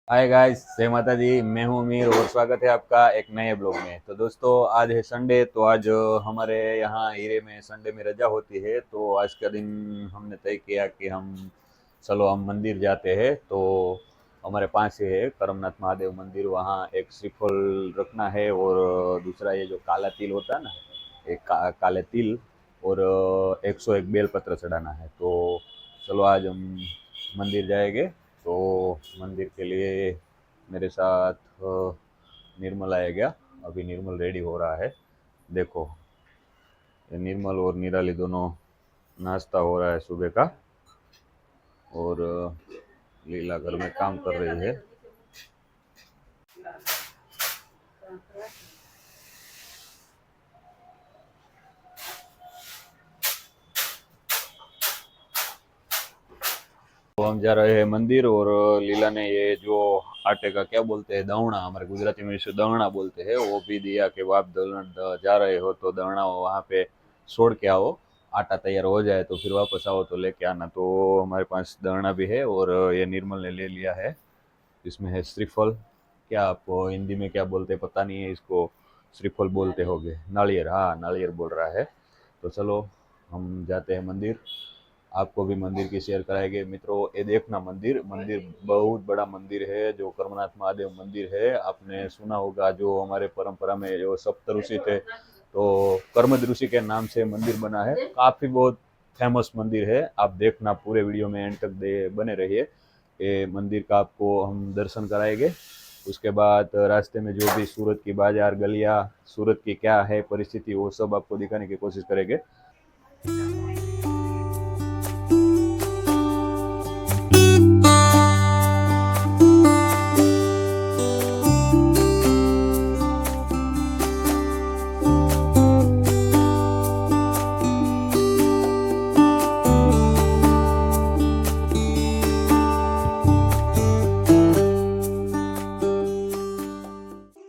Hi guys, जय माता दी। मैं हूं अमीर और स्वागत है आपका एक नए ब्लॉग में। तो दोस्तों, आज है संडे। तो आज हमारे यहाँ हीरे में संडे में रजा होती है। तो आज का दिन हमने तय किया कि चलो हम मंदिर जाते हैं। तो हमारे पास ही है करमनाथ महादेव मंदिर, वहाँ एक श्रीफल रखना है और दूसरा ये जो काला तिल होता है ना, एक काले तिल और 101 बेलपत्र चढ़ाना है। तो चलो आज हम मंदिर जाएंगे। तो मंदिर के लिए मेरे साथ निर्मल आएगा। अभी निर्मल रेडी हो रहा है। देखो, ये निर्मल और निराली दोनों नाश्ता हो रहा है सुबह का। और लीला घर में काम कर रही है। तो हम जा रहे हैं मंदिर। और लीला ने ये जो आटे का क्या बोलते हैं, दवना, हमारे गुजराती में इसे दवना बोलते हैं, वो भी दिया कि आप जा रहे हो तो दवना वहाँ पे छोड़ के आओ। आटा तैयार हो जाए तो फिर वापस आओ तो लेके आना। तो हमारे पास दवना भी है और ये निर्मल ने ले लिया है। इसमें है श्रीफल। क्या आप हिंदी में क्या बोलते हैं पता नहीं है इसको। श्रीफल बोलते होगे, नारियल, हाँ नारियल बोल रहा है। तो चलो हम जाते हैं मंदिर। आपको भी मंदिर की शेयर कराएंगे। मित्रों, ये देखना, मंदिर मंदिर बहुत बड़ा मंदिर है जो करमनाथ महादेव मंदिर है। आपने सुना होगा, जो हमारे परंपरा में जो सप्त ऋषि थे, तो कर्मद ऋषि के नाम से मंदिर बना है। काफी बहुत फेमस मंदिर है। आप देखना, पूरे वीडियो में एंड तक बने रहिए। ये मंदिर का आपको हम दर्शन कराएंगे। उसके बाद रास्ते में जो भी सूरत की बाजार गलियां, सूरत की क्या है परिस्थिति, वो सब आपको दिखाने की कोशिश करेंगे।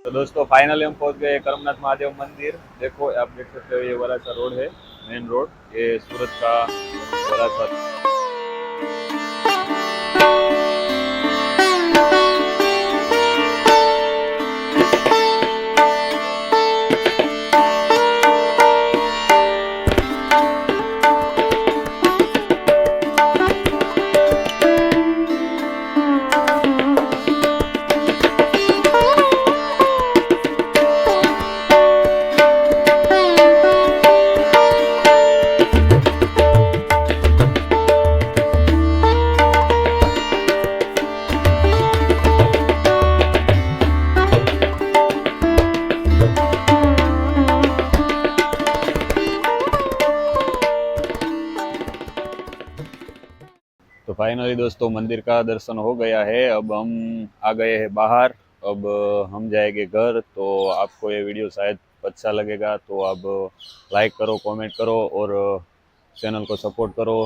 तो दोस्तों, फाइनली हम पहुंच गए करमनाथ महादेव मंदिर। देखो, आप देख सकते हो, ये वाला सा रोड है, मेन रोड, ये सूरत का वाला सा। तो फाइनली दोस्तों, मंदिर का दर्शन हो गया है। अब हम आ गए हैं बाहर। अब हम जाएंगे घर। तो आपको ये वीडियो शायद अच्छा लगेगा, तो आप लाइक करो, कमेंट करो और चैनल को सपोर्ट करो।